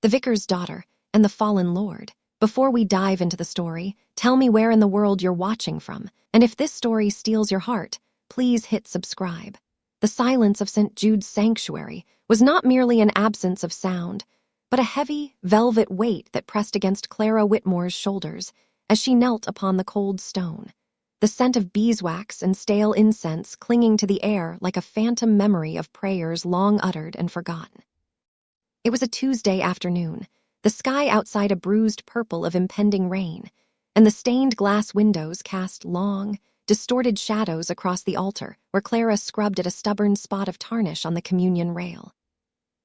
The Vicar's Daughter, and the Fallen Lord. Before we dive into the story, tell me where in the world you're watching from, and if this story steals your heart, please hit subscribe. The silence of St. Jude's sanctuary was not merely an absence of sound, but a heavy, velvet weight that pressed against Clara Whitmore's shoulders as she knelt upon the cold stone, the scent of beeswax and stale incense clinging to the air like a phantom memory of prayers long uttered and forgotten. It was a Tuesday afternoon, the sky outside a bruised purple of impending rain, and the stained glass windows cast long, distorted shadows across the altar where Clara scrubbed at a stubborn spot of tarnish on the communion rail.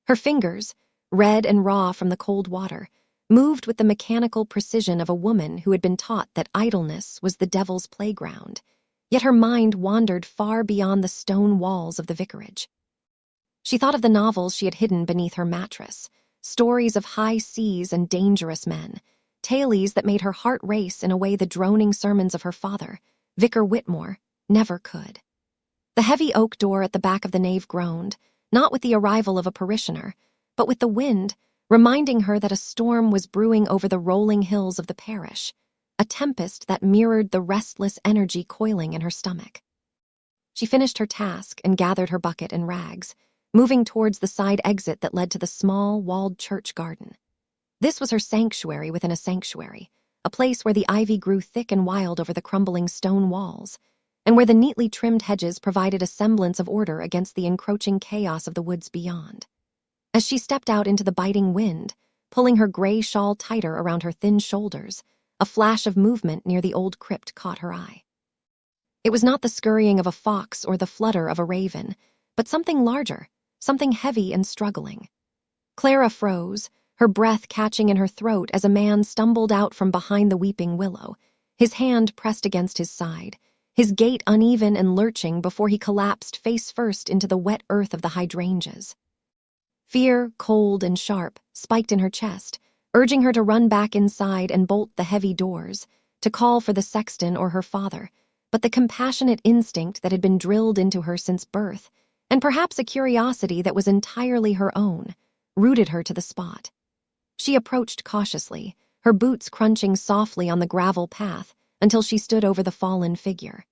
Her fingers, red and raw from the cold water, moved with the mechanical precision of a woman who had been taught that idleness was the devil's playground, yet her mind wandered far beyond the stone walls of the vicarage. She thought of the novels she had hidden beneath her mattress, stories of high seas and dangerous men, tales that made her heart race in a way the droning sermons of her father, Vicar Whitmore, never could. The heavy oak door at the back of the nave groaned, not with the arrival of a parishioner, but with the wind, reminding her that a storm was brewing over the rolling hills of the parish, a tempest that mirrored the restless energy coiling in her stomach. She finished her task and gathered her bucket and rags, moving towards the side exit that led to the small, walled church garden. This was her sanctuary within a sanctuary, a place where the ivy grew thick and wild over the crumbling stone walls, and where the neatly trimmed hedges provided a semblance of order against the encroaching chaos of the woods beyond. As she stepped out into the biting wind, pulling her gray shawl tighter around her thin shoulders, a flash of movement near the old crypt caught her eye. It was not the scurrying of a fox or the flutter of a raven, but something larger, something heavy and struggling. Clara froze, her breath catching in her throat as a man stumbled out from behind the weeping willow, his hand pressed against his side, his gait uneven and lurching before he collapsed face first into the wet earth of the hydrangeas. Fear, cold and sharp, spiked in her chest, urging her to run back inside and bolt the heavy doors, to call for the sexton or her father, but the compassionate instinct that had been drilled into her since birth, and perhaps a curiosity that was entirely her own, rooted her to the spot. She approached cautiously, her boots crunching softly on the gravel path until she stood over the fallen figure.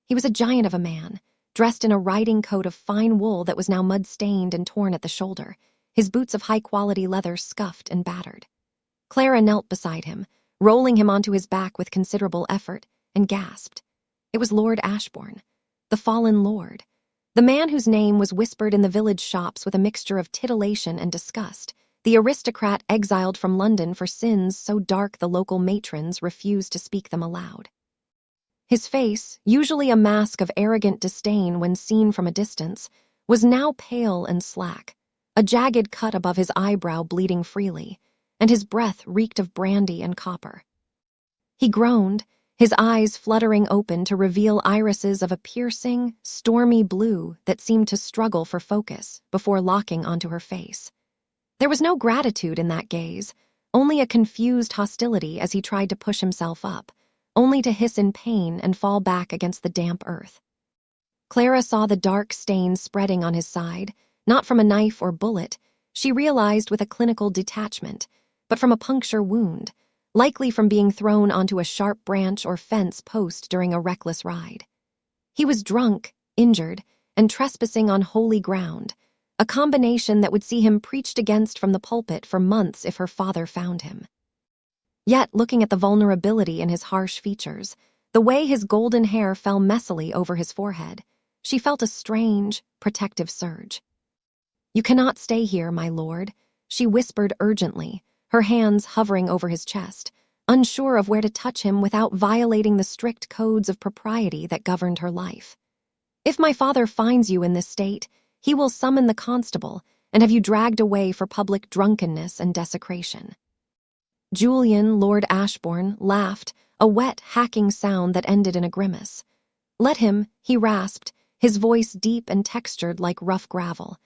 He was a giant of a man, dressed in a riding coat of fine wool that was now mud-stained and torn at the shoulder, his boots of high-quality leather scuffed and battered. Clara knelt beside him, rolling him onto his back with considerable effort, and gasped. It was Lord Ashbourne, the fallen lord, the man whose name was whispered in the village shops with a mixture of titillation and disgust, the aristocrat exiled from London for sins so dark the local matrons refused to speak them aloud. His face, usually a mask of arrogant disdain when seen from a distance, was now pale and slack, a jagged cut above his eyebrow bleeding freely, and his breath reeked of brandy and copper. He groaned, his eyes fluttering open to reveal irises of a piercing, stormy blue that seemed to struggle for focus before locking onto her face. There was no gratitude in that gaze, only a confused hostility as he tried to push himself up, only to hiss in pain and fall back against the damp earth. Clara saw the dark stain spreading on his side, not from a knife or bullet, she realized with a clinical detachment, but from a puncture wound, likely from being thrown onto a sharp branch or fence post during a reckless ride. He was drunk, injured, and trespassing on holy ground, a combination that would see him preached against from the pulpit for months if her father found him. Yet, looking at the vulnerability in his harsh features, the way his golden hair fell messily over his forehead, she felt a strange, protective surge. "You cannot stay here, my lord," she whispered urgently, her hands hovering over his chest, unsure of where to touch him without violating the strict codes of propriety that governed her life. "If my father finds you in this state, he will summon the constable and have you dragged away for public drunkenness and desecration." Julian, Lord Ashbourne, laughed, a wet, hacking sound that ended in a grimace. "Let him," he rasped, his voice deep and textured like rough gravel.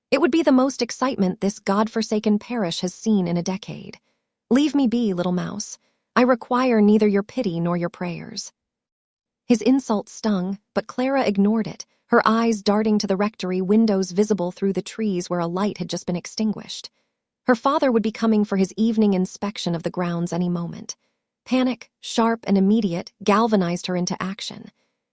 "It would be the most excitement this God-forsaken parish has seen in a decade. Leave me be, little mouse. I require neither your pity nor your prayers." His insult stung, but Clara ignored it, her eyes darting to the rectory windows visible through the trees where a light had just been extinguished. Her father would be coming for his evening inspection of the grounds any moment. Panic, sharp and immediate, galvanized her into action.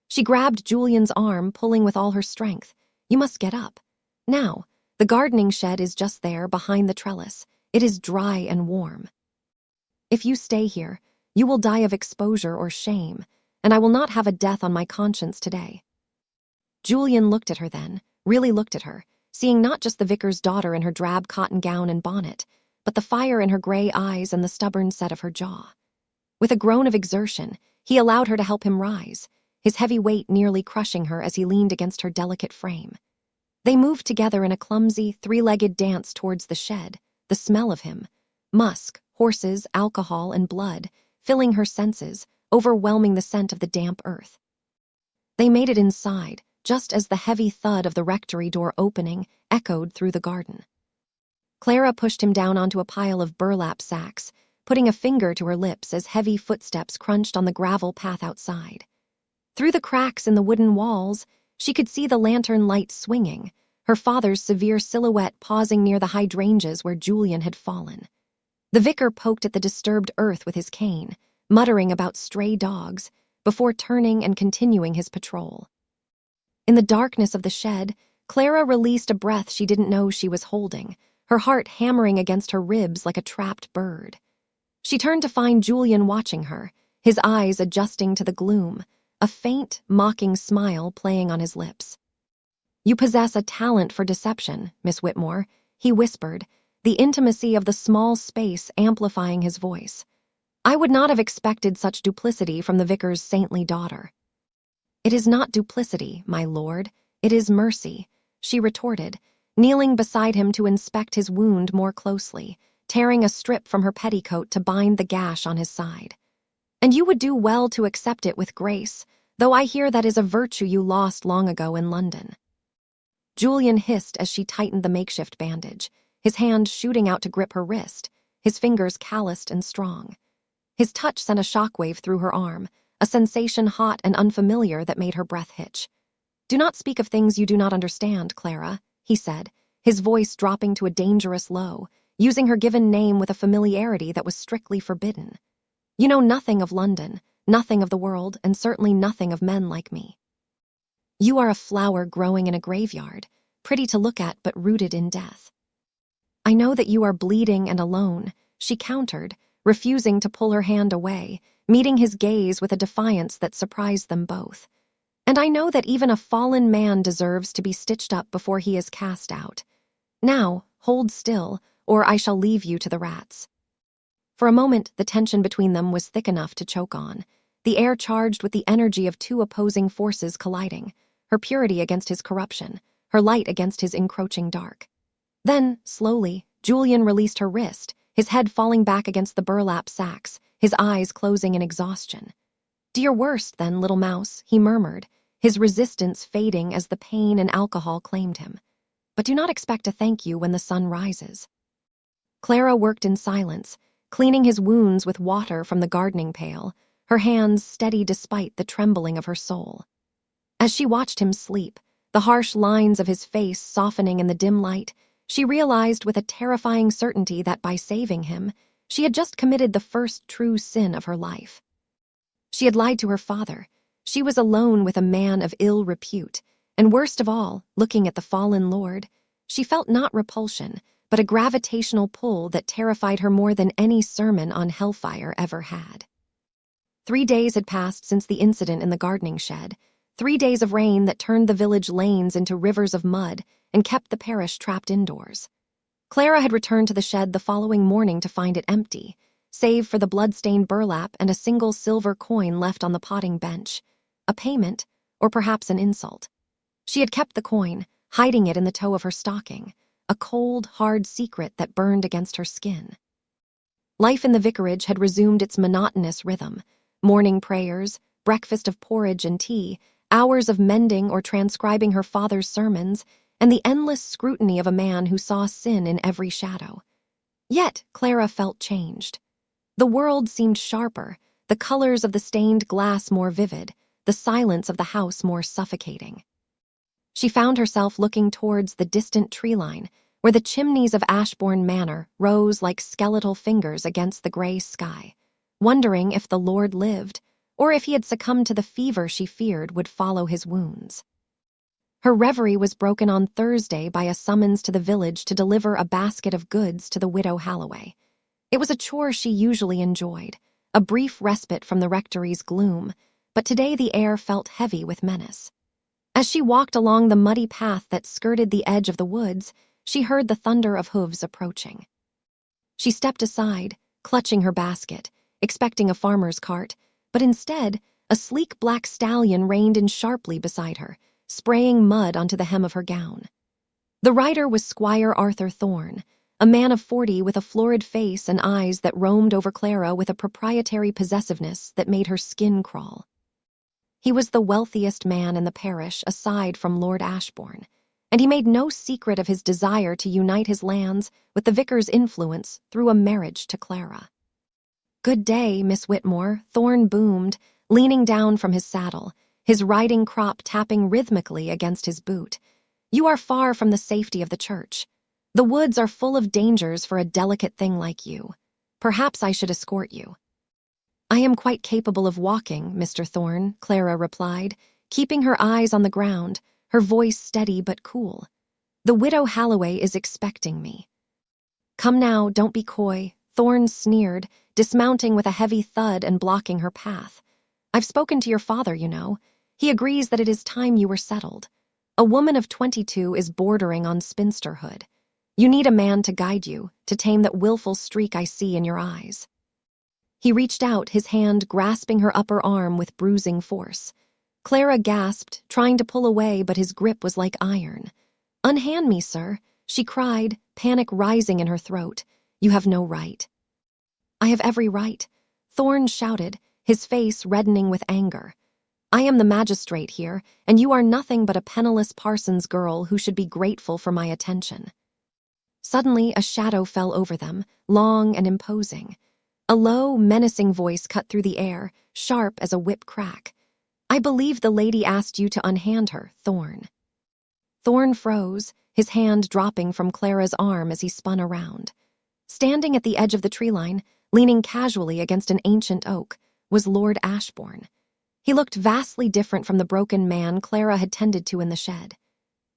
She grabbed Julian's arm, pulling with all her strength. "You must get up. Now, the gardening shed is just there behind the trellis. It is dry and warm. If you stay here, you will die of exposure or shame, and I will not have a death on my conscience today." Julian looked at her then, really looked at her, seeing not just the vicar's daughter in her drab cotton gown and bonnet, but the fire in her gray eyes and the stubborn set of her jaw. With a groan of exertion, he allowed her to help him rise, his heavy weight nearly crushing her as he leaned against her delicate frame. They moved together in a clumsy, three-legged dance towards the shed, the smell of him, musk, horses, alcohol, and blood, filling her senses, overwhelming the scent of the damp earth. They made it inside, just as the heavy thud of the rectory door opening echoed through the garden. Clara pushed him down onto a pile of burlap sacks, putting a finger to her lips as heavy footsteps crunched on the gravel path outside. Through the cracks in the wooden walls, she could see the lantern light swinging, her father's severe silhouette pausing near the hydrangeas where Julian had fallen. The vicar poked at the disturbed earth with his cane, muttering about stray dogs, before turning and continuing his patrol. In the darkness of the shed, Clara released a breath she didn't know she was holding, her heart hammering against her ribs like a trapped bird. She turned to find Julian watching her, his eyes adjusting to the gloom, a faint, mocking smile playing on his lips. "You possess a talent for deception, Miss Whitmore," he whispered, the intimacy of the small space amplifying his voice. "I would not have expected such duplicity from the vicar's saintly daughter." "It is not duplicity, my lord, it is mercy," she retorted, kneeling beside him to inspect his wound more closely, tearing a strip from her petticoat to bind the gash on his side. "And you would do well to accept it with grace, though I hear that is a virtue you lost long ago in London." Julian hissed as she tightened the makeshift bandage, his hand shooting out to grip her wrist, his fingers calloused and strong. His touch sent a shockwave through her arm, a sensation hot and unfamiliar that made her breath hitch. "Do not speak of things you do not understand, Clara," he said, his voice dropping to a dangerous low, using her given name with a familiarity that was strictly forbidden. "You know nothing of London, nothing of the world, and certainly nothing of men like me. You are a flower growing in a graveyard, pretty to look at but rooted in death." "I know that you are bleeding and alone," she countered, refusing to pull her hand away, meeting his gaze with a defiance that surprised them both. "And I know that even a fallen man deserves to be stitched up before he is cast out. Now, hold still, or I shall leave you to the rats." For a moment, the tension between them was thick enough to choke on, the air charged with the energy of two opposing forces colliding, her purity against his corruption, her light against his encroaching dark. Then, slowly, Julian released her wrist, his head falling back against the burlap sacks, his eyes closing in exhaustion. "Do your worst, then, little mouse," he murmured, his resistance fading as the pain and alcohol claimed him. "But do not expect a thank you when the sun rises." Clara worked in silence, cleaning his wounds with water from the gardening pail, her hands steady despite the trembling of her soul. As she watched him sleep, the harsh lines of his face softening in the dim light, she realized with a terrifying certainty that by saving him, she had just committed the first true sin of her life. She had lied to her father. She was alone with a man of ill repute, and worst of all, looking at the fallen lord, she felt not repulsion, but a gravitational pull that terrified her more than any sermon on hellfire ever had. 3 days had passed since the incident in the gardening shed, 3 days of rain that turned the village lanes into rivers of mud and kept the parish trapped indoors. Clara had returned to the shed the following morning to find it empty, save for the blood-stained burlap and a single silver coin left on the potting bench, a payment, or perhaps an insult. She had kept the coin, hiding it in the toe of her stocking, a cold, hard secret that burned against her skin. Life in the vicarage had resumed its monotonous rhythm, morning prayers, breakfast of porridge and tea, hours of mending or transcribing her father's sermons, and the endless scrutiny of a man who saw sin in every shadow. Yet Clara felt changed. The world seemed sharper, the colors of the stained glass more vivid, the silence of the house more suffocating. She found herself looking towards the distant tree line, where the chimneys of Ashbourne Manor rose like skeletal fingers against the gray sky, wondering if the Lord lived, or if he had succumbed to the fever she feared would follow his wounds. Her reverie was broken on Thursday by a summons to the village to deliver a basket of goods to the widow Halloway. It was a chore she usually enjoyed, a brief respite from the rectory's gloom, but today the air felt heavy with menace. As she walked along the muddy path that skirted the edge of the woods, she heard the thunder of hooves approaching. She stepped aside, clutching her basket, expecting a farmer's cart, but instead, a sleek black stallion reined in sharply beside her, spraying mud onto the hem of her gown. The rider was Squire Arthur Thorne, a man of 40 with a florid face and eyes that roamed over Clara with a proprietary possessiveness that made her skin crawl. He was the wealthiest man in the parish aside from Lord Ashbourne, and he made no secret of his desire to unite his lands with the vicar's influence through a marriage to Clara. "Good day, Miss Whitmore," Thorne boomed, leaning down from his saddle, his riding crop tapping rhythmically against his boot. "You are far from the safety of the church. The woods are full of dangers for a delicate thing like you. Perhaps I should escort you." "I am quite capable of walking, Mr. Thorne," Clara replied, keeping her eyes on the ground, her voice steady but cool. "The widow Halloway is expecting me." "Come now, don't be coy," Thorne sneered, dismounting with a heavy thud and blocking her path. "I've spoken to your father, you know. He agrees that it is time you were settled. A woman of 22 is bordering on spinsterhood. You need a man to guide you, to tame that willful streak I see in your eyes." He reached out, his hand grasping her upper arm with bruising force. Clara gasped, trying to pull away, but his grip was like iron. "Unhand me, sir," she cried, panic rising in her throat. "You have no right." "I have every right," Thorne shouted, his face reddening with anger. "I am the magistrate here, and you are nothing but a penniless parson's girl who should be grateful for my attention." Suddenly, a shadow fell over them, long and imposing. A low, menacing voice cut through the air, sharp as a whip crack. "I believe the lady asked you to unhand her, Thorne." Thorne froze, his hand dropping from Clara's arm as he spun around. Standing at the edge of the tree line, leaning casually against an ancient oak, was Lord Ashbourne. He looked vastly different from the broken man Clara had tended to in the shed.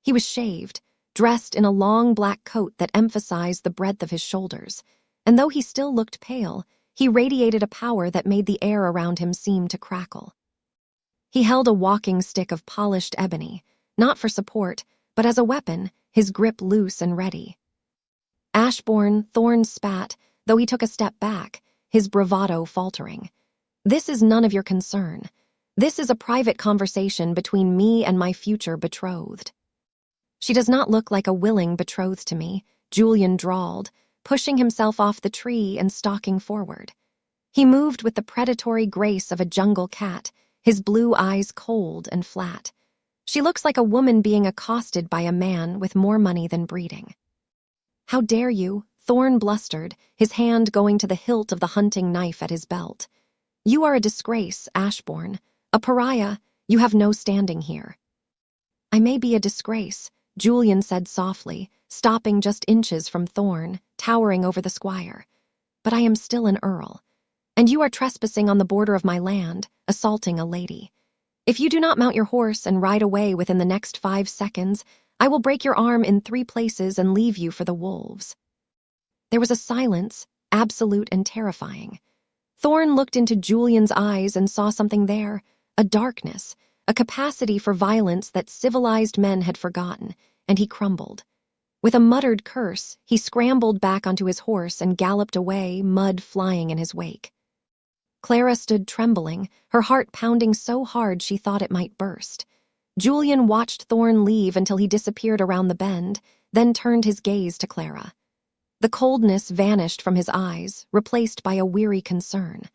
He was shaved, dressed in a long black coat that emphasized the breadth of his shoulders, and though he still looked pale, he radiated a power that made the air around him seem to crackle. He held a walking stick of polished ebony, not for support, but as a weapon, his grip loose and ready. "Ashbourne," Thorne spat, though he took a step back, his bravado faltering. "This is none of your concern. This is a private conversation between me and my future betrothed." "She does not look like a willing betrothed to me," Julian drawled, pushing himself off the tree and stalking forward. He moved with the predatory grace of a jungle cat, his blue eyes cold and flat. "She looks like a woman being accosted by a man with more money than breeding." "How dare you?" Thorne blustered, his hand going to the hilt of the hunting knife at his belt. "You are a disgrace, Ashbourne. A pariah. You have no standing here." "I may be a disgrace," Julian said softly, stopping just inches from Thorne, towering over the squire. "But I am still an earl. And you are trespassing on the border of my land, assaulting a lady. If you do not mount your horse and ride away within the next 5 seconds, I will break your arm in 3 places and leave you for the wolves." There was a silence, absolute and terrifying. Thorne looked into Julian's eyes and saw something there, a darkness, a capacity for violence that civilized men had forgotten, and he crumbled. With a muttered curse, he scrambled back onto his horse and galloped away, mud flying in his wake. Clara stood trembling, her heart pounding so hard she thought it might burst. Julian watched Thorne leave until he disappeared around the bend, then turned his gaze to Clara. The coldness vanished from his eyes, replaced by a weary concern.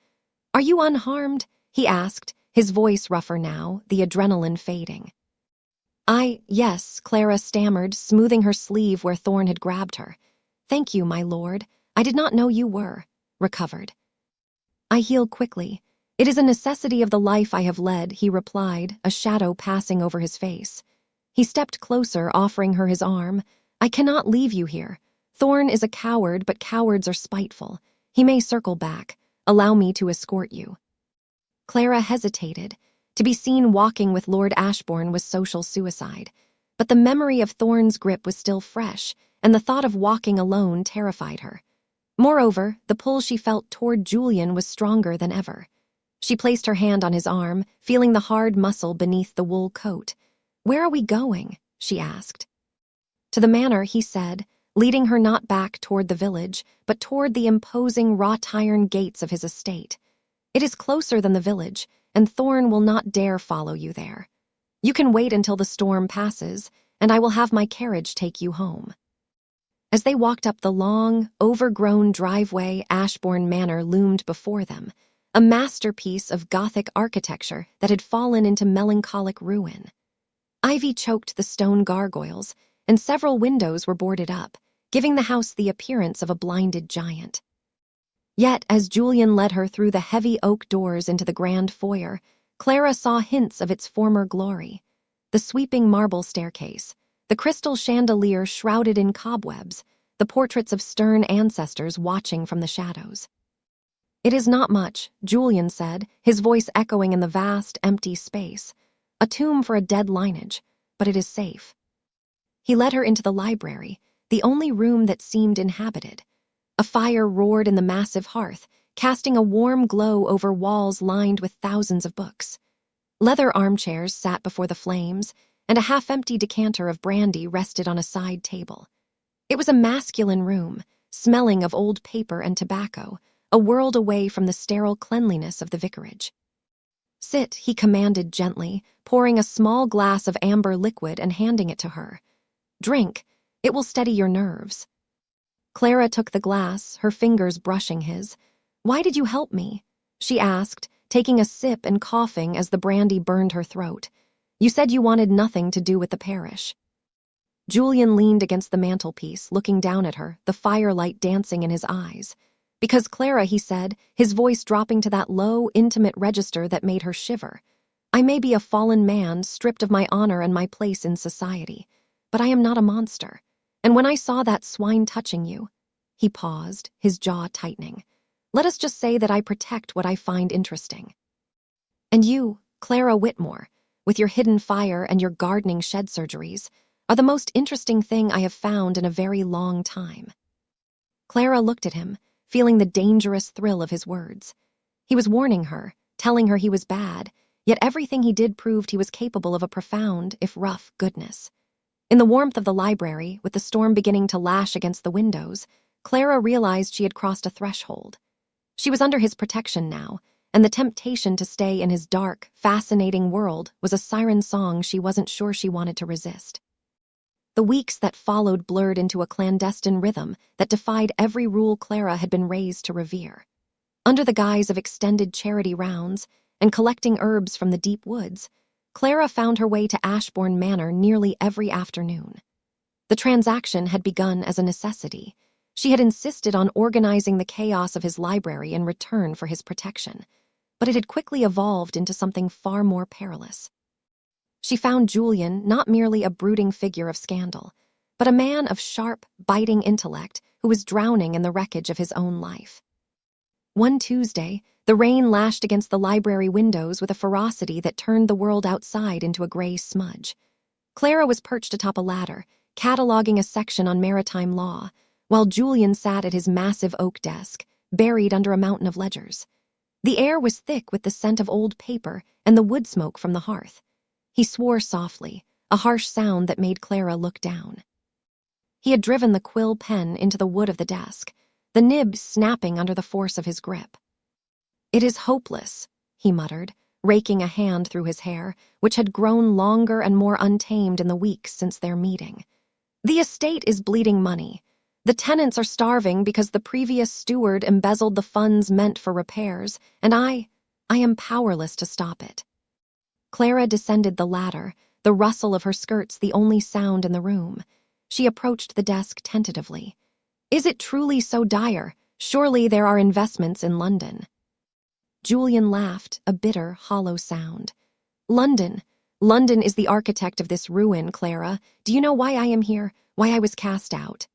"Are you unharmed?" he asked, his voice rougher now, the adrenaline fading. Yes," Clara stammered, smoothing her sleeve where Thorne had grabbed her. "Thank you, my lord. I did not know you were." Recovered. "I heal quickly. It is a necessity of the life I have led," he replied, a shadow passing over his face. He stepped closer, offering her his arm, I cannot leave you here. Thorn is a coward, but cowards are spiteful. He may circle back. Allow me to escort you." Clara hesitated. To be seen walking with Lord Ashbourne was social suicide. But the memory of Thorn's grip was still fresh, and the thought of walking alone terrified her. Moreover, the pull she felt toward Julian was stronger than ever. She placed her hand on his arm, feeling the hard muscle beneath the wool coat. "Where are we going?" she asked. "To the manor," he said, leading her not back toward the village, but toward the imposing wrought-iron gates of his estate. "It is closer than the village, and Thorn will not dare follow you there. You can wait until the storm passes, and I will have my carriage take you home." As they walked up the long, overgrown driveway, Ashbourne Manor loomed before them, a masterpiece of Gothic architecture that had fallen into melancholic ruin. Ivy choked the stone gargoyles, and several windows were boarded up, giving the house the appearance of a blinded giant. Yet, as Julian led her through the heavy oak doors into the grand foyer, Clara saw hints of its former glory. The sweeping marble staircase, the crystal chandelier shrouded in cobwebs, the portraits of stern ancestors watching from the shadows. "It is not much," Julian said, his voice echoing in the vast, empty space. "A tomb for a dead lineage, but it is safe." He led her into the library, the only room that seemed inhabited. A fire roared in the massive hearth, casting a warm glow over walls lined with thousands of books. Leather armchairs sat before the flames, and a half-empty decanter of brandy rested on a side table. It was a masculine room, smelling of old paper and tobacco, a world away from the sterile cleanliness of the vicarage. "Sit," he commanded gently, pouring a small glass of amber liquid and handing it to her. "Drink. It will steady your nerves." Clara took the glass, her fingers brushing his. "Why did you help me?" she asked, taking a sip and coughing as the brandy burned her throat. "You said you wanted nothing to do with the parish." Julian leaned against the mantelpiece, looking down at her, the firelight dancing in his eyes. "Because Clara," he said, his voice dropping to that low, intimate register that made her shiver. "I may be a fallen man, stripped of my honor and my place in society, but I am not a monster. And when I saw that swine touching you—" He paused, his jaw tightening. "Let us just say that I protect what I find interesting. And you, Clara Whitmore, with your hidden fire and your gardening shed surgeries, are the most interesting thing I have found in a very long time." Clara looked at him, feeling the dangerous thrill of his words. He was warning her, telling her he was bad, yet everything he did proved he was capable of a profound, if rough, goodness. In the warmth of the library, with the storm beginning to lash against the windows, Clara realized she had crossed a threshold. She was under his protection now, and the temptation to stay in his dark, fascinating world was a siren song she wasn't sure she wanted to resist. The weeks that followed blurred into a clandestine rhythm that defied every rule Clara had been raised to revere. Under the guise of extended charity rounds and collecting herbs from the deep woods, Clara found her way to Ashbourne Manor nearly every afternoon. The transaction had begun as a necessity. She had insisted on organizing the chaos of his library in return for his protection, but it had quickly evolved into something far more perilous. She found Julian not merely a brooding figure of scandal, but a man of sharp, biting intellect who was drowning in the wreckage of his own life. One Tuesday, the rain lashed against the library windows with a ferocity that turned the world outside into a gray smudge. Clara was perched atop a ladder, cataloging a section on maritime law, while Julian sat at his massive oak desk, buried under a mountain of ledgers. The air was thick with the scent of old paper and the wood smoke from the hearth. He swore softly, a harsh sound that made Clara look down. He had driven the quill pen into the wood of the desk, the nib snapping under the force of his grip. "It is hopeless," he muttered, raking a hand through his hair, which had grown longer and more untamed in the weeks since their meeting. "The estate is bleeding money. The tenants are starving because the previous steward embezzled the funds meant for repairs, and I am powerless to stop it." Clara descended the ladder, the rustle of her skirts the only sound in the room. She approached the desk tentatively. "Is it truly so dire? Surely there are investments in London." Julian laughed, a bitter, hollow sound. London is the architect of this ruin, Clara. Do you know why I am here? why I was cast out.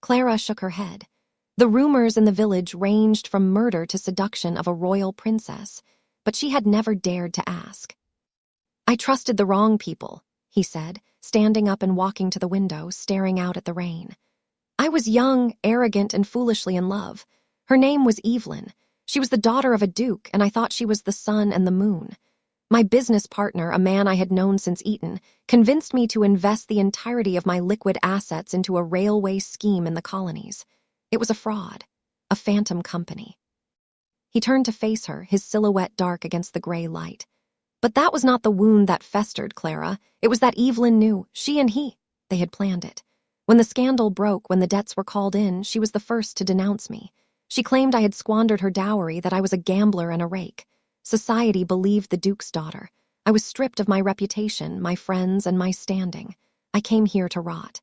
Clara shook her head. The rumors in the village ranged from murder to seduction of a royal princess, but she had never dared to ask. I trusted the wrong people, he said, standing up and walking to the window, staring out at the rain. I was young, arrogant, and foolishly in love. Her name was Evelyn. She was the daughter of a duke, and I thought she was the sun and the moon. My business partner, a man I had known since Eton, convinced me to invest the entirety of my liquid assets into a railway scheme in the colonies. It was a fraud, a phantom company. He turned to face her, his silhouette dark against the gray light. But that was not the wound that festered, Clara. It was that Evelyn knew, she and he, they had planned it. When the scandal broke, when the debts were called in, she was the first to denounce me. She claimed I had squandered her dowry, that I was a gambler and a rake. Society believed the Duke's daughter. I was stripped of my reputation, my friends, and my standing. I came here to rot.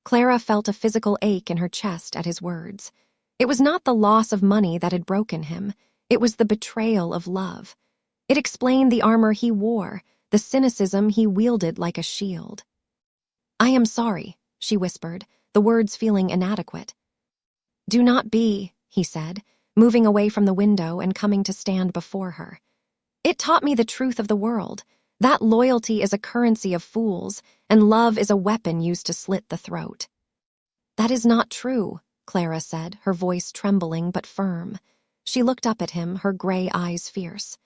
Clara felt a physical ache in her chest at his words. It was not the loss of money that had broken him. It was the betrayal of love. It explained the armor he wore, the cynicism he wielded like a shield. I am sorry, she whispered, the words feeling inadequate. Do not be, he said, moving away from the window and coming to stand before her. It taught me the truth of the world, that loyalty is a currency of fools, and love is a weapon used to slit the throat. That is not true, Clara said, her voice trembling but firm. She looked up at him, her gray eyes fierce.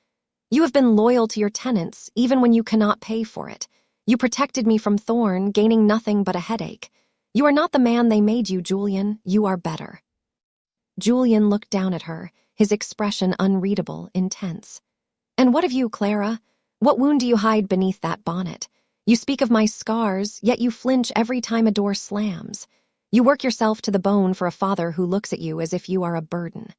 You have been loyal to your tenants, even when you cannot pay for it. You protected me from Thorn, gaining nothing but a headache. You are not the man they made you, Julian. You are better. Julian looked down at her, his expression unreadable, intense. And what of you, Clara? What wound do you hide beneath that bonnet? You speak of my scars, yet you flinch every time a door slams. You work yourself to the bone for a father who looks at you as if you are a burden.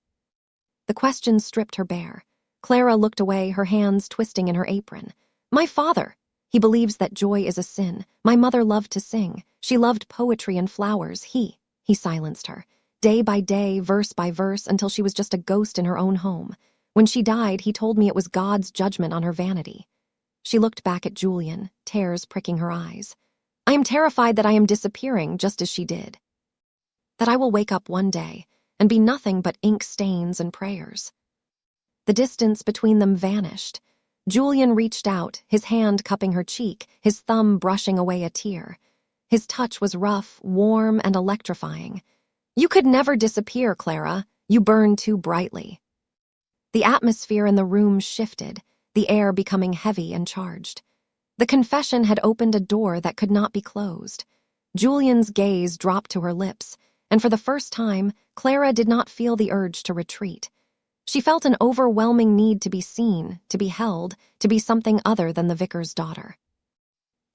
The question stripped her bare. Clara looked away, her hands twisting in her apron. My father! He believes that joy is a sin. My mother loved to sing. She loved poetry and flowers. He silenced her. Day by day, verse by verse, until she was just a ghost in her own home. When she died, he told me it was God's judgment on her vanity. She looked back at Julian, tears pricking her eyes. I am terrified that I am disappearing just as she did. That I will wake up one day and be nothing but ink stains and prayers. The distance between them vanished. Julian reached out, his hand cupping her cheek, his thumb brushing away a tear. His touch was rough, warm, and electrifying. You could never disappear, Clara. You burn too brightly. The atmosphere in the room shifted, the air becoming heavy and charged. The confession had opened a door that could not be closed. Julian's gaze dropped to her lips, and for the first time, Clara did not feel the urge to retreat. She felt an overwhelming need to be seen, to be held, to be something other than the vicar's daughter.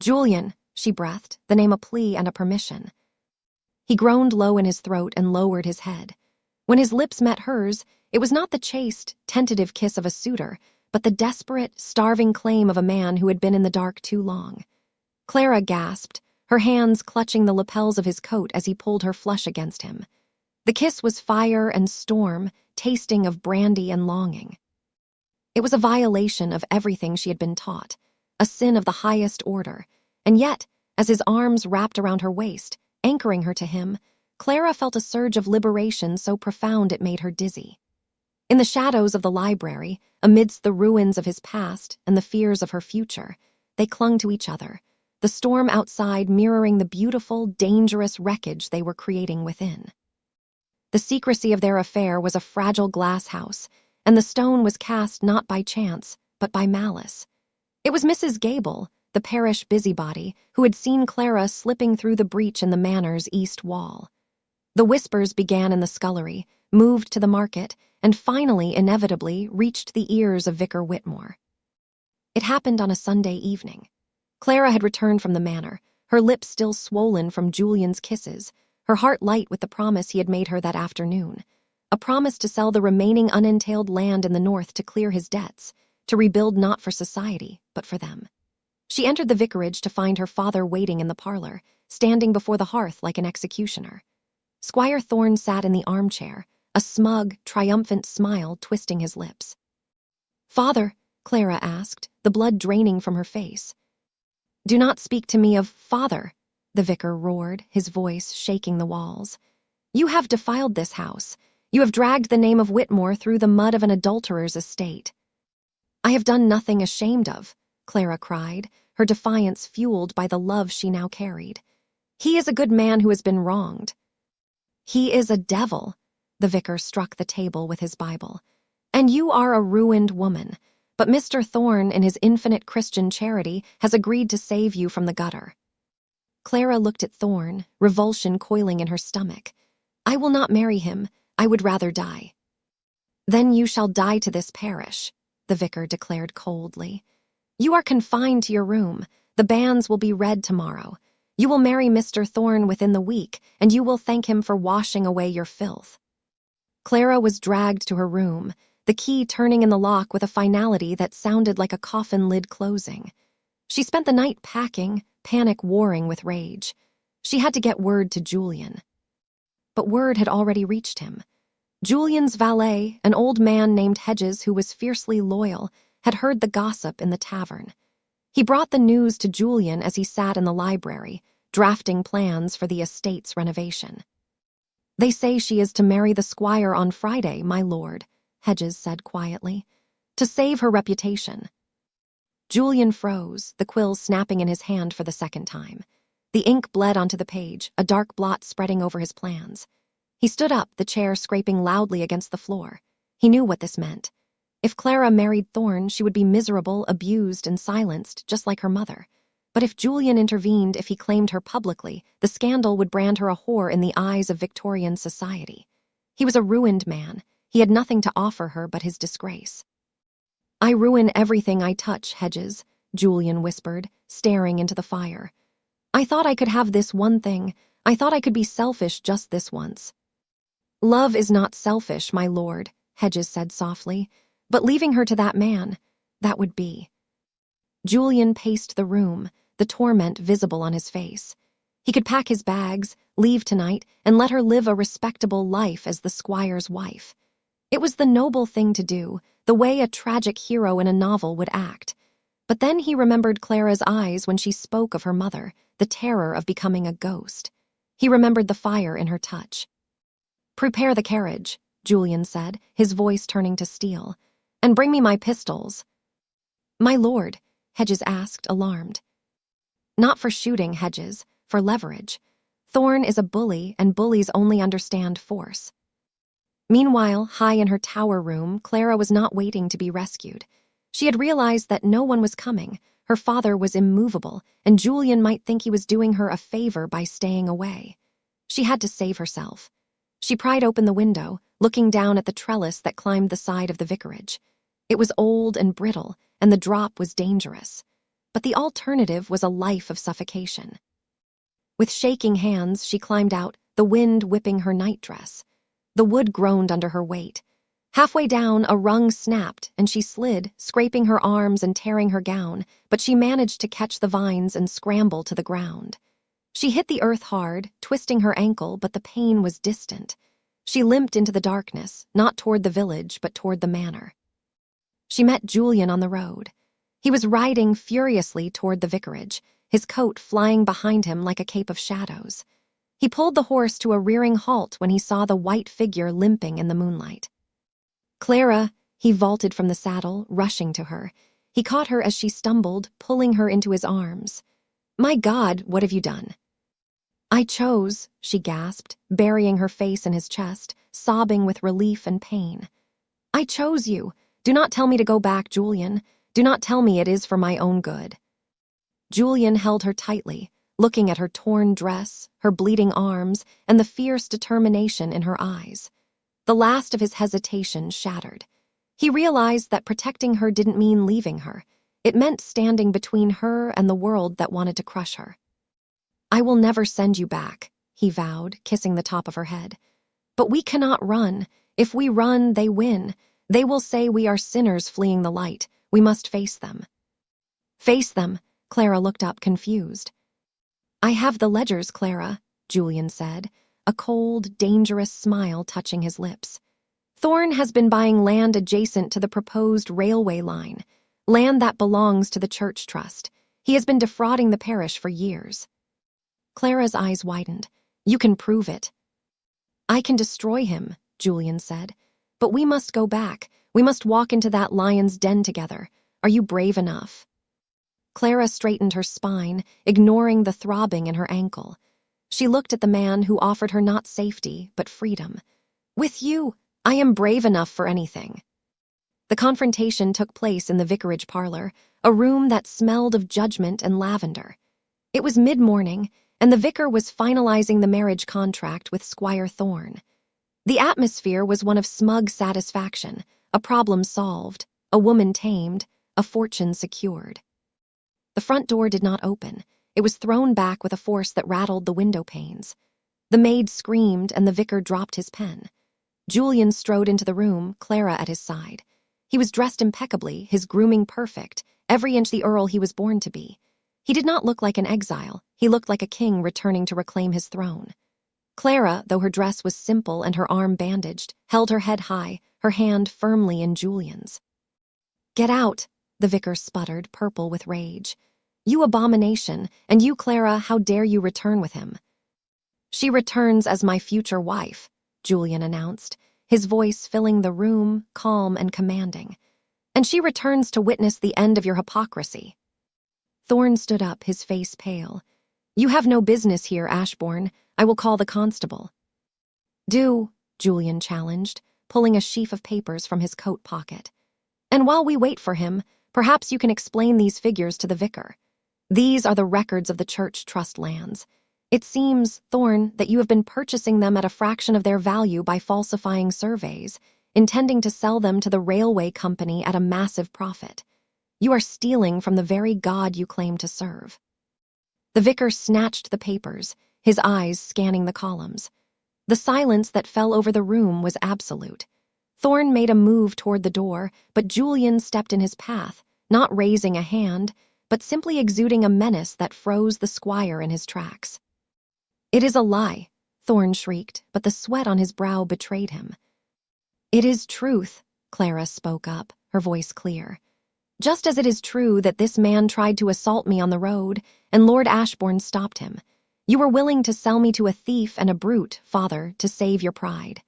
Julian, she breathed, the name a plea and a permission. He groaned low in his throat and lowered his head. When his lips met hers, it was not the chaste, tentative kiss of a suitor, but the desperate, starving claim of a man who had been in the dark too long. Clara gasped, her hands clutching the lapels of his coat as he pulled her flush against him. The kiss was fire and storm, tasting of brandy and longing. It was a violation of everything she had been taught, a sin of the highest order, and yet, as his arms wrapped around her waist, anchoring her to him, Clara felt a surge of liberation so profound it made her dizzy. In the shadows of the library, amidst the ruins of his past and the fears of her future, they clung to each other, the storm outside mirroring the beautiful, dangerous wreckage they were creating within. The secrecy of their affair was a fragile glass house, and the stone was cast not by chance, but by malice. It was Mrs. Gable, the parish busybody, who had seen Clara slipping through the breach in the manor's east wall. The whispers began in the scullery, moved to the market, and finally, inevitably, reached the ears of Vicar Whitmore. It happened on a Sunday evening. Clara had returned from the manor, her lips still swollen from Julian's kisses, her heart light with the promise he had made her that afternoon, a promise to sell the remaining unentailed land in the north to clear his debts, to rebuild not for society, but for them. She entered the vicarage to find her father waiting in the parlor, standing before the hearth like an executioner. Squire Thorne sat in the armchair, a smug, triumphant smile twisting his lips. "Father," Clara asked, the blood draining from her face. "Do not speak to me of father," the vicar roared, his voice shaking the walls. "You have defiled this house. You have dragged the name of Whitmore through the mud of an adulterer's estate." "I have done nothing ashamed of," Clara cried, her defiance fueled by the love she now carried. "He is a good man who has been wronged." "He is a devil," the vicar struck the table with his Bible. "And you are a ruined woman. But Mr. Thorne, in his infinite Christian charity, has agreed to save you from the gutter." Clara looked at Thorne, revulsion coiling in her stomach. "I will not marry him. I would rather die." "Then you shall die to this parish," the vicar declared coldly. "You are confined to your room. The banns will be read tomorrow. You will marry Mr. Thorne within the week, and you will thank him for washing away your filth." Clara was dragged to her room, the key turning in the lock with a finality that sounded like a coffin lid closing. She spent the night packing, panic warring with rage. She had to get word to Julian. But word had already reached him. Julian's valet, an old man named Hedges who was fiercely loyal, had heard the gossip in the tavern. He brought the news to Julian as he sat in the library, drafting plans for the estate's renovation. "They say she is to marry the squire on Friday, my lord," Hedges said quietly, "to save her reputation." Julian froze, the quill snapping in his hand for the second time. The ink bled onto the page, a dark blot spreading over his plans. He stood up, the chair scraping loudly against the floor. He knew what this meant. If Clara married Thorne, she would be miserable, abused, and silenced, just like her mother. But if Julian intervened, if he claimed her publicly, the scandal would brand her a whore in the eyes of Victorian society. He was a ruined man. He had nothing to offer her but his disgrace. "I ruin everything I touch, Hedges," Julian whispered, staring into the fire. "I thought I could have this one thing. I thought I could be selfish just this once." "Love is not selfish, my lord," Hedges said softly, "but leaving her to that man, that would be." Julian paced the room, the torment visible on his face. He could pack his bags, leave tonight, and let her live a respectable life as the squire's wife. It was the noble thing to do, the way a tragic hero in a novel would act. But then he remembered Clara's eyes when she spoke of her mother, the terror of becoming a ghost. He remembered the fire in her touch. "Prepare the carriage," Julian said, his voice turning to steel. "And bring me my pistols." "My lord," Hedges asked, alarmed. "Not for shooting, Hedges, for leverage. Thorne is a bully, and bullies only understand force." Meanwhile, high in her tower room, Clara was not waiting to be rescued. She had realized that no one was coming. Her father was immovable, and Julian might think he was doing her a favor by staying away. She had to save herself. She pried open the window, looking down at the trellis that climbed the side of the vicarage. It was old and brittle, and the drop was dangerous. But the alternative was a life of suffocation. With shaking hands, she climbed out, the wind whipping her nightdress. The wood groaned under her weight. Halfway down, a rung snapped, and she slid, scraping her arms and tearing her gown, but she managed to catch the vines and scramble to the ground. She hit the earth hard, twisting her ankle, but the pain was distant. She limped into the darkness, not toward the village, but toward the manor. She met Julian on the road. He was riding furiously toward the vicarage, his coat flying behind him like a cape of shadows. He pulled the horse to a rearing halt when he saw the white figure limping in the moonlight. "Clara," he vaulted from the saddle, rushing to her. He caught her as she stumbled, pulling her into his arms. "My God, what have you done?" "I chose," she gasped, burying her face in his chest, sobbing with relief and pain. "I chose you. Do not tell me to go back, Julian. Do not tell me it is for my own good." Julian held her tightly, looking at her torn dress, her bleeding arms, and the fierce determination in her eyes. The last of his hesitation shattered. He realized that protecting her didn't mean leaving her. It meant standing between her and the world that wanted to crush her. "I will never send you back," he vowed, kissing the top of her head. "But we cannot run. If we run, they win. They will say we are sinners fleeing the light. We must face them." "Face them," Clara looked up, confused. "I have the ledgers, Clara," Julian said, a cold, dangerous smile touching his lips. "Thorne has been buying land adjacent to the proposed railway line, land that belongs to the church trust. He has been defrauding the parish for years." Clara's eyes widened. You can prove it. I can destroy him, Julian said. But we must go back. We must walk into that lion's den together. Are you brave enough? Clara straightened her spine, ignoring the throbbing in her ankle. She looked at the man who offered her not safety, but freedom. With you, I am brave enough for anything. The confrontation took place in the vicarage parlor, a room that smelled of judgment and lavender. It was mid-morning, and the vicar was finalizing the marriage contract with Squire Thorne. The atmosphere was one of smug satisfaction, a problem solved, a woman tamed, a fortune secured. The front door did not open. It was thrown back with a force that rattled the window panes. The maid screamed, and the vicar dropped his pen. Julian strode into the room, Clara at his side. He was dressed impeccably, his grooming perfect, every inch the earl he was born to be. He did not look like an exile. He looked like a king returning to reclaim his throne. Clara, though her dress was simple and her arm bandaged, held her head high, her hand firmly in Julian's. Get out, the vicar sputtered, purple with rage. You abomination, and you, Clara, how dare you return with him? She returns as my future wife, Julian announced, his voice filling the room, calm and commanding. And she returns to witness the end of your hypocrisy. Thorne stood up, his face pale. You have no business here, Ashbourne. I will call the constable. Do, Julian challenged, pulling a sheaf of papers from his coat pocket. And while we wait for him, perhaps you can explain these figures to the vicar. These are the records of the church trust lands. It seems, Thorne, that you have been purchasing them at a fraction of their value by falsifying surveys, intending to sell them to the railway company at a massive profit. You are stealing from the very God you claim to serve. The vicar snatched the papers, his eyes scanning the columns. The silence that fell over the room was absolute. Thorne made a move toward the door, but Julian stepped in his path, not raising a hand, but simply exuding a menace that froze the squire in his tracks. It is a lie, Thorne shrieked, but the sweat on his brow betrayed him. It is truth, Clara spoke up, her voice clear. Just as it is true that this man tried to assault me on the road, and Lord Ashbourne stopped him. You were willing to sell me to a thief and a brute, father, to save your pride.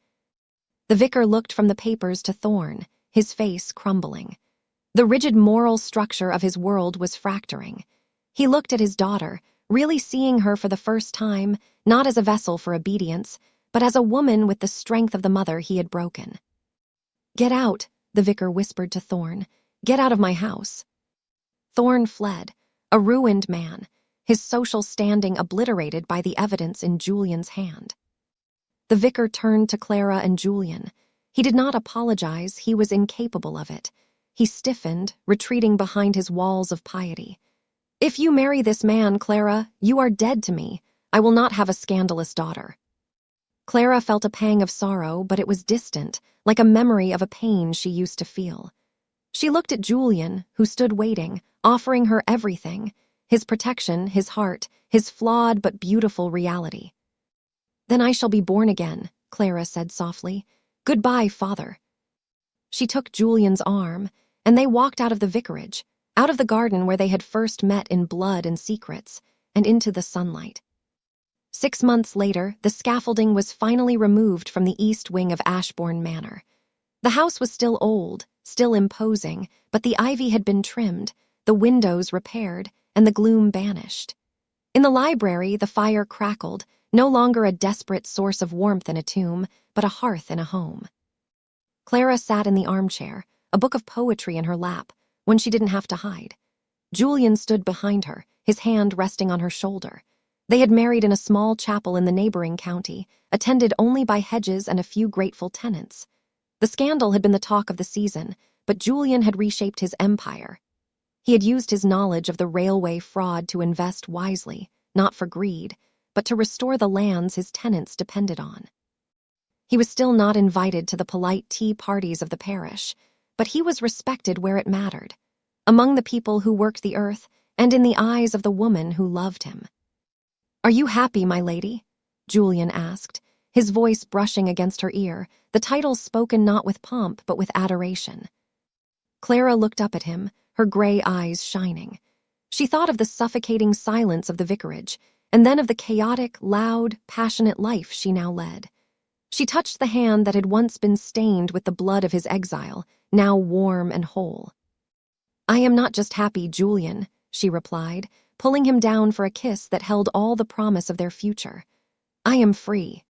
The vicar looked from the papers to Thorne, his face crumbling. The rigid moral structure of his world was fracturing. He looked at his daughter, really seeing her for the first time, not as a vessel for obedience, but as a woman with the strength of the mother he had broken. Get out, the vicar whispered to Thorne. Get out of my house. Thorne fled, a ruined man, his social standing obliterated by the evidence in Julian's hand. The vicar turned to Clara and Julian. He did not apologize, he was incapable of it. He stiffened, retreating behind his walls of piety. If you marry this man, Clara, you are dead to me. I will not have a scandalous daughter. Clara felt a pang of sorrow, but it was distant, like a memory of a pain she used to feel. She looked at Julian, who stood waiting, offering her everything, his protection, his heart, his flawed but beautiful reality. Then I shall be born again, Clara said softly. Goodbye, father. She took Julian's arm, and they walked out of the vicarage, out of the garden where they had first met in blood and secrets, and into the sunlight. 6 months later, the scaffolding was finally removed from the east wing of Ashbourne Manor. The house was still old, still imposing, but the ivy had been trimmed, the windows repaired, and the gloom banished. In the library, the fire crackled, no longer a desperate source of warmth in a tomb, but a hearth in a home. Clara sat in the armchair, a book of poetry in her lap, when she didn't have to hide. Julian stood behind her, his hand resting on her shoulder. They had married in a small chapel in the neighboring county, attended only by Hedges and a few grateful tenants. The scandal had been the talk of the season, but Julian had reshaped his empire. He had used his knowledge of the railway fraud to invest wisely, not for greed, but to restore the lands his tenants depended on. He was still not invited to the polite tea parties of the parish, but he was respected where it mattered, among the people who worked the earth and in the eyes of the woman who loved him. Are you happy, my lady? Julian asked, his voice brushing against her ear, the title spoken not with pomp but with adoration. Clara looked up at him, her gray eyes shining. She thought of the suffocating silence of the vicarage, and then of the chaotic, loud, passionate life she now led. She touched the hand that had once been stained with the blood of his exile, now warm and whole. "I am not just happy, Julian," she replied, pulling him down for a kiss that held all the promise of their future. "I am free."